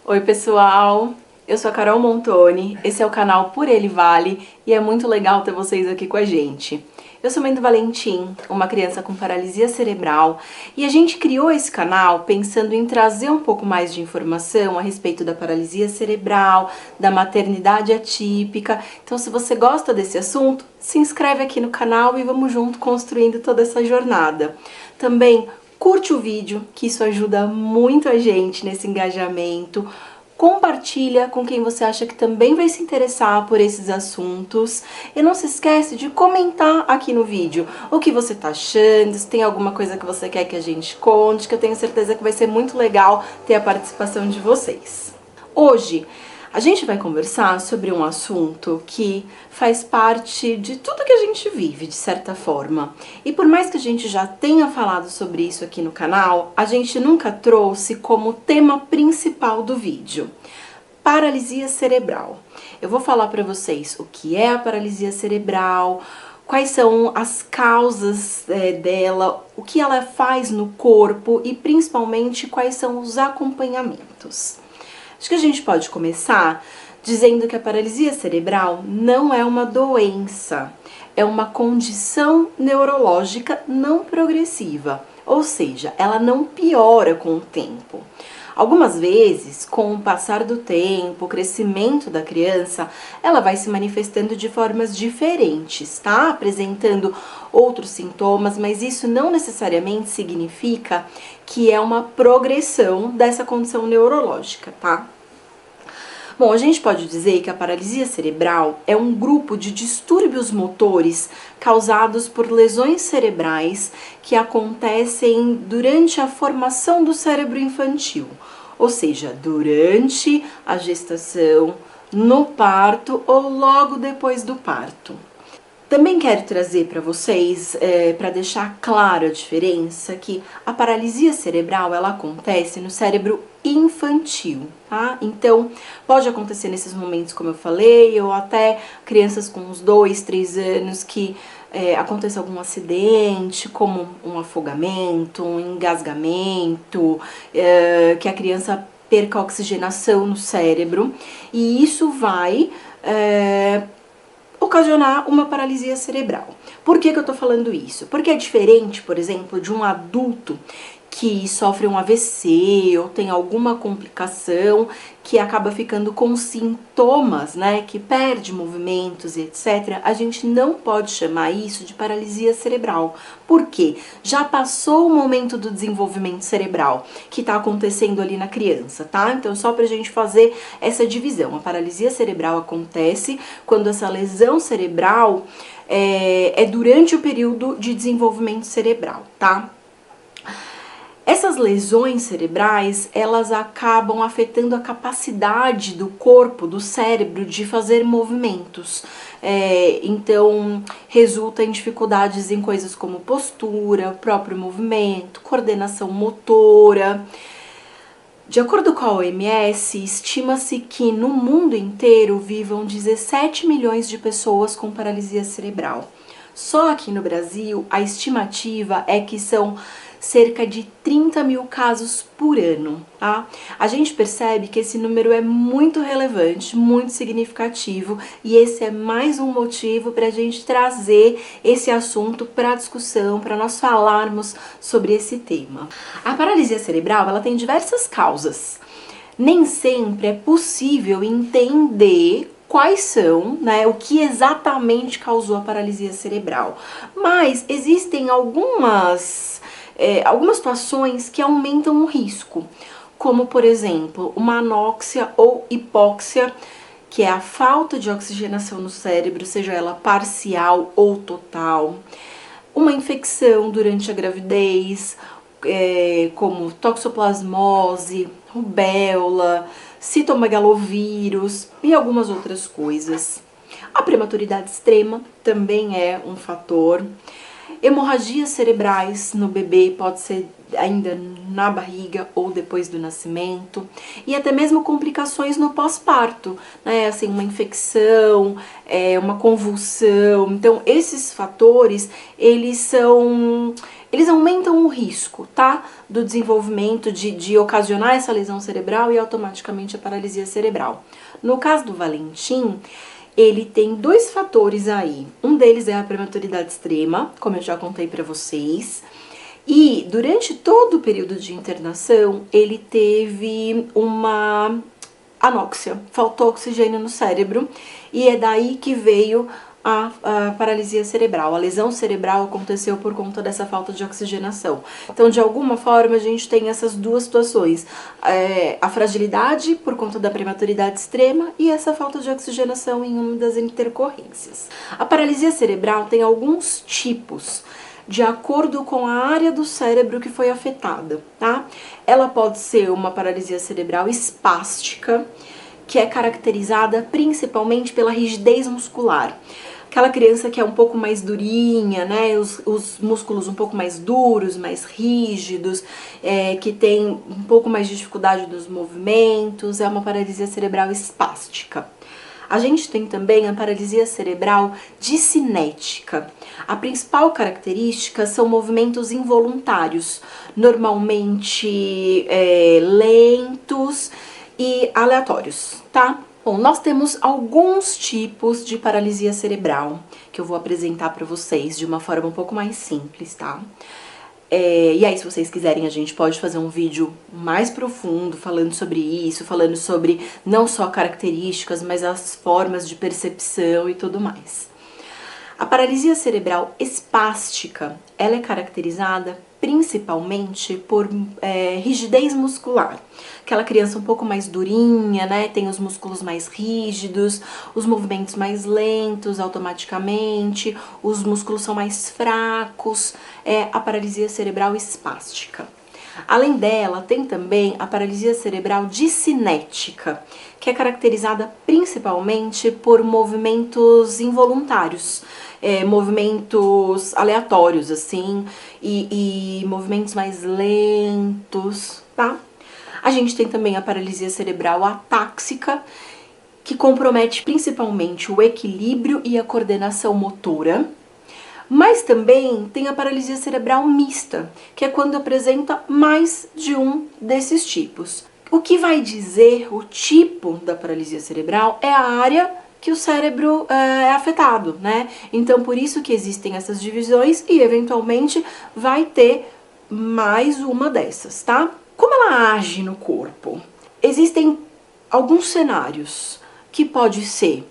Oi pessoal, eu sou a Carol Montoni, esse é o canal Por Ele Vale e é muito legal ter vocês aqui com a gente. Eu sou mãe do Valentim, uma criança com paralisia cerebral, e a gente criou esse canal pensando em trazer um pouco mais de informação a respeito da paralisia cerebral, da maternidade atípica. Então, se você gosta desse assunto, se inscreve aqui no canal e vamos junto construindo toda essa jornada. Também curte o vídeo, que isso ajuda muito a gente nesse engajamento. Compartilha com quem você acha que também vai se interessar por esses assuntos. E não se esquece de comentar aqui no vídeo o que você tá achando, se tem alguma coisa que você quer que a gente conte, que eu tenho certeza que vai ser muito legal ter a participação de vocês. Hoje a gente vai conversar sobre um assunto que faz parte de tudo que a gente vive, de certa forma. E por mais que a gente já tenha falado sobre isso aqui no canal, a gente nunca trouxe como tema principal do vídeo. Paralisia cerebral. Eu vou falar para vocês o que é a paralisia cerebral, quais são as causas dela, o que ela faz no corpo e principalmente quais são os acompanhamentos. Acho que a gente pode começar dizendo que a paralisia cerebral não é uma doença, é uma condição neurológica não progressiva, ou seja, ela não piora com o tempo. Algumas vezes, com o passar do tempo, o crescimento da criança, ela vai se manifestando de formas diferentes, tá? Apresentando outros sintomas, mas isso não necessariamente significa que é uma progressão dessa condição neurológica, tá? Bom, a gente pode dizer que a paralisia cerebral é um grupo de distúrbios motores causados por lesões cerebrais que acontecem durante a formação do cérebro infantil, ou seja, durante a gestação, no parto ou logo depois do parto. Também quero trazer para vocês, para deixar claro a diferença, que a paralisia cerebral ela acontece no cérebro infantil, tá? Então, pode acontecer nesses momentos, como eu falei, ou até crianças com uns 2, 3 anos que acontece algum acidente, como um afogamento, um engasgamento, que a criança perca a oxigenação no cérebro, e isso vai ocasionar uma paralisia cerebral. Por que eu tô falando isso? Porque é diferente, por exemplo, de um adulto que sofre um AVC ou tem alguma complicação que acaba ficando com sintomas, né, que perde movimentos e etc. A gente não pode chamar isso de paralisia cerebral. Por quê? Já passou o momento do desenvolvimento cerebral que está acontecendo ali na criança, tá? Então, só pra gente fazer essa divisão. A paralisia cerebral acontece quando essa lesão cerebral é durante o período de desenvolvimento cerebral, tá? Essas lesões cerebrais, elas acabam afetando a capacidade do corpo, do cérebro, de fazer movimentos. Então, resulta em dificuldades em coisas como postura, próprio movimento, coordenação motora. De acordo com a OMS, estima-se que no mundo inteiro vivam 17 milhões de pessoas com paralisia cerebral. Só aqui no Brasil, a estimativa é que são cerca de 30 mil casos por ano, tá? A gente percebe que esse número é muito relevante, muito significativo, e esse é mais um motivo para a gente trazer esse assunto para discussão, para nós falarmos sobre esse tema. A paralisia cerebral, ela tem diversas causas. Nem sempre é possível entender quais são, né, o que exatamente causou a paralisia cerebral, mas existem algumas situações que aumentam o risco, como por exemplo, uma anóxia ou hipóxia, que é a falta de oxigenação no cérebro, seja ela parcial ou total, uma infecção durante a gravidez, como toxoplasmose, rubéola, citomegalovírus e algumas outras coisas. A prematuridade extrema também é um fator. Hemorragias cerebrais no bebê pode ser ainda na barriga ou depois do nascimento, e até mesmo complicações no pós-parto, né? Assim, uma infecção, uma convulsão. Então, esses fatores, eles eles aumentam o risco, tá? Do desenvolvimento de ocasionar essa lesão cerebral e automaticamente a paralisia cerebral. No caso do Valentim, ele tem dois fatores aí. Um deles é a prematuridade extrema, como eu já contei pra vocês. E durante todo o período de internação, ele teve uma anóxia, faltou oxigênio no cérebro, e é daí que veio a paralisia cerebral. A lesão cerebral aconteceu por conta dessa falta de oxigenação. Então, de alguma forma, a gente tem essas duas situações. A fragilidade por conta da prematuridade extrema e essa falta de oxigenação em uma das intercorrências. A paralisia cerebral tem alguns tipos, de acordo com a área do cérebro que foi afetada, tá? Ela pode ser uma paralisia cerebral espástica, que é caracterizada principalmente pela rigidez muscular. Aquela criança que é um pouco mais durinha, né? Os músculos um pouco mais duros, mais rígidos, que tem um pouco mais de dificuldade nos movimentos, é uma paralisia cerebral espástica. A gente tem também a paralisia cerebral discinética. A principal característica são movimentos involuntários, normalmente lentos e aleatórios, tá? Bom, nós temos alguns tipos de paralisia cerebral que eu vou apresentar para vocês de uma forma um pouco mais simples, tá? E aí, se vocês quiserem, a gente pode fazer um vídeo mais profundo falando sobre isso, falando sobre não só características, mas as formas de percepção e tudo mais. A paralisia cerebral espástica, ela é caracterizada principalmente por rigidez muscular. Aquela criança um pouco mais durinha, né? Tem os músculos mais rígidos, os movimentos mais lentos automaticamente, os músculos são mais fracos, é a paralisia cerebral espástica. Além dela, tem também a paralisia cerebral discinética, que é caracterizada principalmente por movimentos involuntários, movimentos aleatórios, assim, e movimentos mais lentos, tá? A gente tem também a paralisia cerebral atáxica, que compromete principalmente o equilíbrio e a coordenação motora. Mas também tem a paralisia cerebral mista, que é quando apresenta mais de um desses tipos. O que vai dizer o tipo da paralisia cerebral é a área que o cérebro é afetado, né? Então, por isso que existem essas divisões e, eventualmente, vai ter mais uma dessas, tá? Como ela age no corpo? Existem alguns cenários que pode ser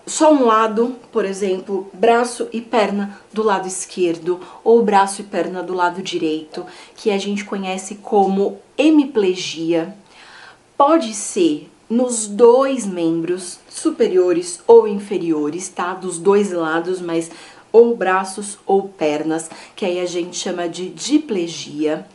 só um lado, por exemplo, braço e perna do lado esquerdo, ou braço e perna do lado direito, que a gente conhece como hemiplegia. Pode ser nos dois membros superiores ou inferiores, tá? Dos dois lados, mas ou braços ou pernas, que aí a gente chama de diplegia.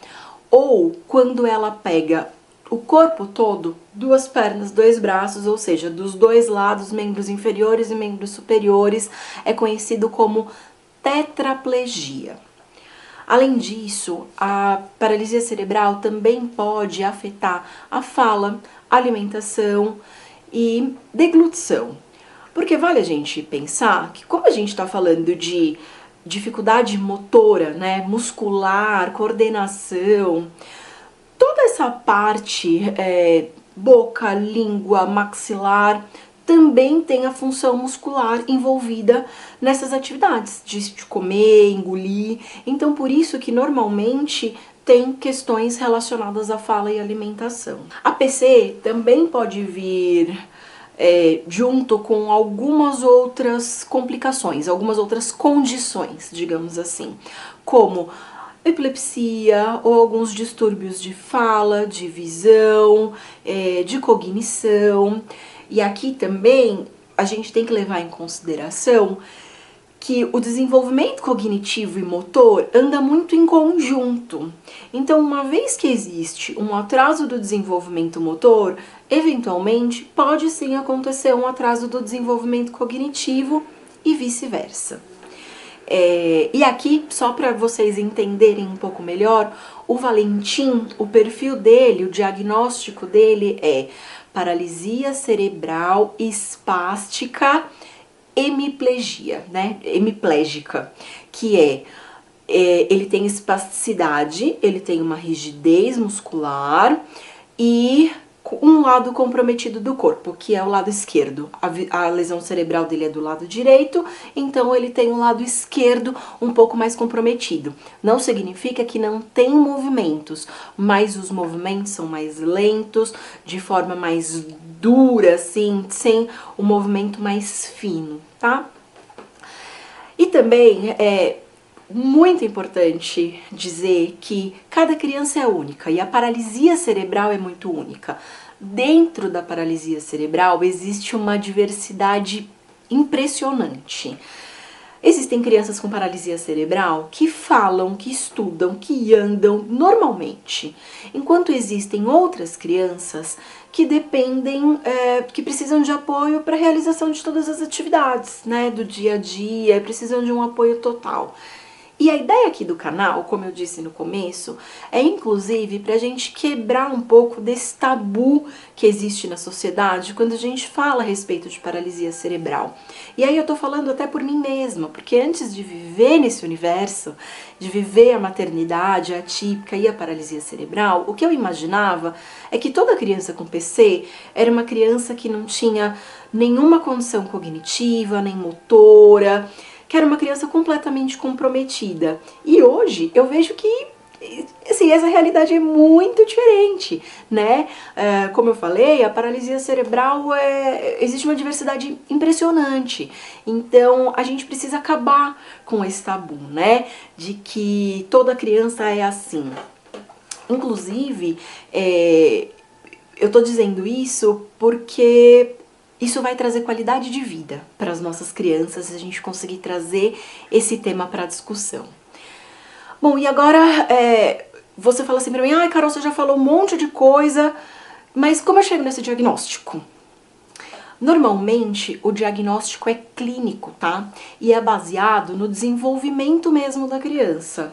Ou quando ela pega o corpo todo, duas pernas, dois braços, ou seja, dos dois lados, membros inferiores e membros superiores, é conhecido como tetraplegia. Além disso, a paralisia cerebral também pode afetar a fala, alimentação e deglutição. Porque vale a gente pensar que, como a gente está falando de dificuldade motora, né, muscular, coordenação, toda essa parte, boca, língua, maxilar, também tem a função muscular envolvida nessas atividades, de comer, engolir. Então, por isso que normalmente tem questões relacionadas à fala e alimentação. A PC também pode vir junto com algumas outras complicações, algumas outras condições, digamos assim, como epilepsia ou alguns distúrbios de fala, de visão, de cognição. E aqui também a gente tem que levar em consideração que o desenvolvimento cognitivo e motor anda muito em conjunto. Então, uma vez que existe um atraso do desenvolvimento motor, eventualmente pode sim acontecer um atraso do desenvolvimento cognitivo e vice-versa. E aqui, só para vocês entenderem um pouco melhor, o Valentim, o perfil dele, o diagnóstico dele é paralisia cerebral espástica hemiplegia, né? Hemiplégica, que é ele tem espasticidade, ele tem uma rigidez muscular e um lado comprometido do corpo, que é o lado esquerdo. A lesão cerebral dele é do lado direito, então ele tem o lado esquerdo um pouco mais comprometido. Não significa que não tem movimentos, mas os movimentos são mais lentos, de forma mais dura, assim, sem o movimento mais fino, tá? E também muito importante dizer que cada criança é única e a paralisia cerebral é muito única. Dentro da paralisia cerebral existe uma diversidade impressionante. Existem crianças com paralisia cerebral que falam, que estudam, que andam normalmente, enquanto existem outras crianças que dependem, que precisam de apoio para a realização de todas as atividades, né, do dia a dia, precisam de um apoio total. E a ideia aqui do canal, como eu disse no começo, é inclusive pra gente quebrar um pouco desse tabu que existe na sociedade quando a gente fala a respeito de paralisia cerebral. E aí eu tô falando até por mim mesma, porque antes de viver nesse universo, de viver a maternidade atípica e a paralisia cerebral, o que eu imaginava é que toda criança com PC era uma criança que não tinha nenhuma condição cognitiva, nem motora, que era uma criança completamente comprometida. E hoje eu vejo que assim, essa realidade é muito diferente, né? Como eu falei, a paralisia cerebral existe uma diversidade impressionante. Então a gente precisa acabar com esse tabu, né? De que toda criança é assim. Inclusive, eu tô dizendo isso porque isso vai trazer qualidade de vida para as nossas crianças se a gente conseguir trazer esse tema para discussão. Bom, e agora você fala assim para mim, ai Carol, você já falou um monte de coisa, mas como eu chego nesse diagnóstico? Normalmente o diagnóstico é clínico, tá? E é baseado no desenvolvimento mesmo da criança.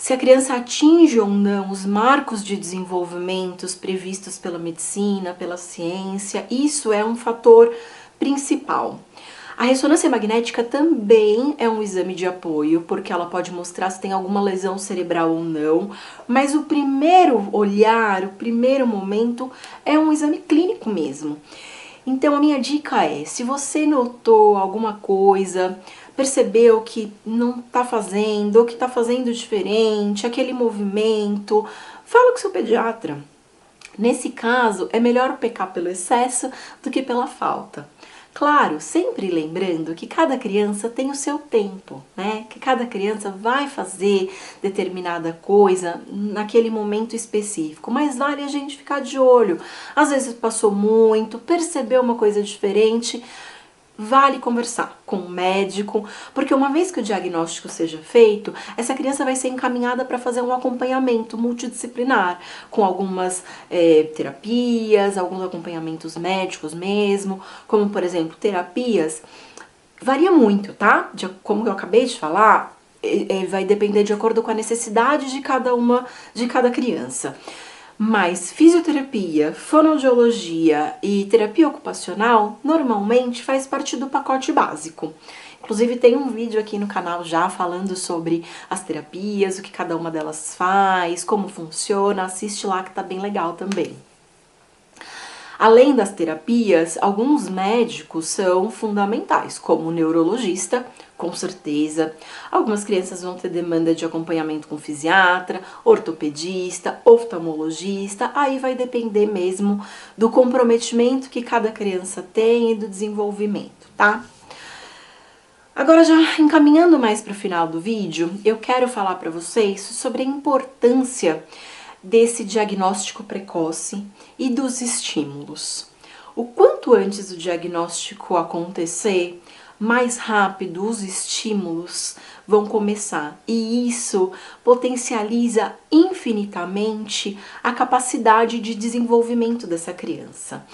Se a criança atinge ou não os marcos de desenvolvimentos previstos pela medicina, pela ciência, isso é um fator principal. A ressonância magnética também é um exame de apoio, porque ela pode mostrar se tem alguma lesão cerebral ou não, mas o primeiro olhar, o primeiro momento é um exame clínico mesmo. Então a minha dica é, se você notou alguma coisa, percebeu que não tá fazendo, ou que tá fazendo diferente, aquele movimento, fala com seu pediatra. Nesse caso, é melhor pecar pelo excesso do que pela falta. Claro, sempre lembrando que cada criança tem o seu tempo, né? Que cada criança vai fazer determinada coisa naquele momento específico, mas vale a gente ficar de olho. Às vezes passou muito, percebeu uma coisa diferente, vale conversar com o médico, porque uma vez que o diagnóstico seja feito, essa criança vai ser encaminhada para fazer um acompanhamento multidisciplinar, com algumas terapias, alguns acompanhamentos médicos mesmo, como por exemplo, terapias, varia muito, tá? Como eu acabei de falar, vai depender de acordo com a necessidade de cada criança. Mas fisioterapia, fonoaudiologia e terapia ocupacional normalmente faz parte do pacote básico. Inclusive tem um vídeo aqui no canal já falando sobre as terapias, o que cada uma delas faz, como funciona, assiste lá que tá bem legal também. Além das terapias, alguns médicos são fundamentais, como o neurologista, com certeza. Algumas crianças vão ter demanda de acompanhamento com fisiatra, ortopedista, oftalmologista, aí vai depender mesmo do comprometimento que cada criança tem e do desenvolvimento, tá? Agora, já encaminhando mais para o final do vídeo, eu quero falar para vocês sobre a importância desse diagnóstico precoce e dos estímulos. O quanto antes do diagnóstico acontecer, mais rápido os estímulos vão começar, e isso potencializa infinitamente a capacidade de desenvolvimento dessa criança.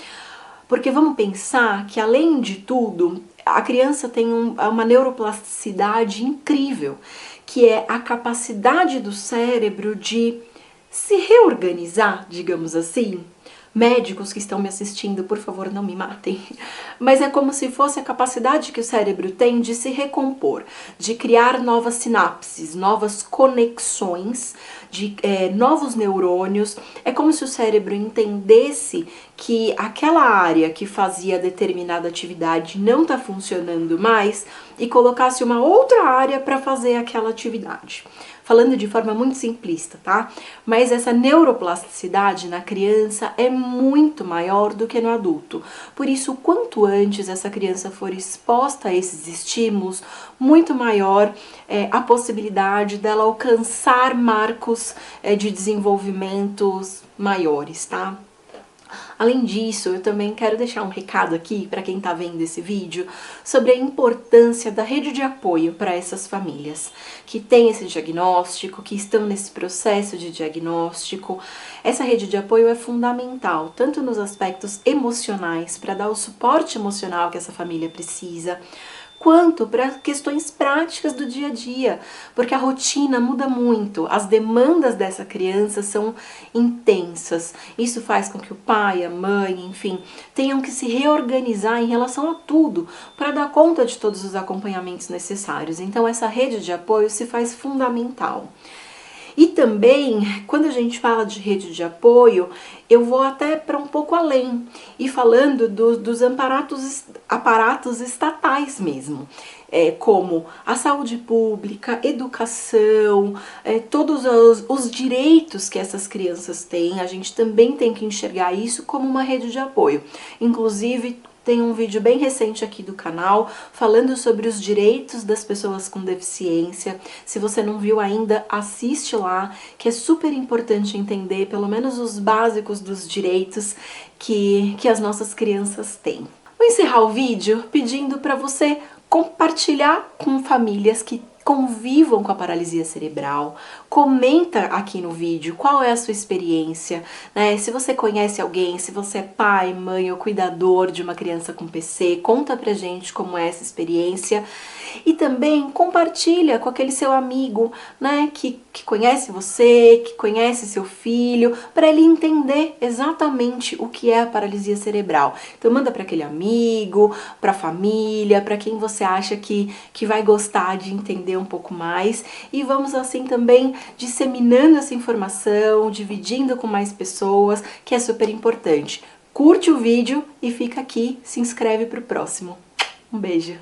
Porque vamos pensar que, além de tudo, a criança tem uma neuroplasticidade incrível, que é a capacidade do cérebro de se reorganizar, digamos assim. Médicos que estão me assistindo, por favor, não me matem. Mas é como se fosse a capacidade que o cérebro tem de se recompor, de criar novas sinapses, novas conexões, de novos neurônios. É como se o cérebro entendesse que aquela área que fazia determinada atividade não está funcionando mais e colocasse uma outra área para fazer aquela atividade. Falando de forma muito simplista, tá? Mas essa neuroplasticidade na criança é muito maior do que no adulto. Por isso, quanto antes essa criança for exposta a esses estímulos, muito maior é a possibilidade dela alcançar marcos de desenvolvimentos maiores, tá? Além disso, eu também quero deixar um recado aqui para quem está vendo esse vídeo sobre a importância da rede de apoio para essas famílias que têm esse diagnóstico, que estão nesse processo de diagnóstico. Essa rede de apoio é fundamental, tanto nos aspectos emocionais, para dar o suporte emocional que essa família precisa, quanto para questões práticas do dia a dia, porque a rotina muda muito, as demandas dessa criança são intensas. Isso faz com que o pai, a mãe, enfim, tenham que se reorganizar em relação a tudo para dar conta de todos os acompanhamentos necessários. Então essa rede de apoio se faz fundamental. E também, quando a gente fala de rede de apoio, eu vou até para um pouco além, e falando dos aparatos estatais mesmo, como a saúde pública, educação, todos os direitos que essas crianças têm. A gente também tem que enxergar isso como uma rede de apoio. Inclusive, tem um vídeo bem recente aqui do canal falando sobre os direitos das pessoas com deficiência. Se você não viu ainda, assiste lá, que é super importante entender pelo menos os básicos dos direitos que as nossas crianças têm. Vou encerrar o vídeo pedindo para você compartilhar com famílias que convivam com a paralisia cerebral. Comenta aqui no vídeo qual é a sua experiência, né? Se você conhece alguém, se você é pai, mãe ou cuidador de uma criança com PC, conta pra gente como é essa experiência. E também compartilha com aquele seu amigo, né, que conhece você, que conhece seu filho, para ele entender exatamente o que é a paralisia cerebral. Então manda para aquele amigo, para a família, para quem você acha que vai gostar de entender um pouco mais. E vamos assim também disseminando essa informação, dividindo com mais pessoas, que é super importante. Curte o vídeo e fica aqui, se inscreve para o próximo. Um beijo!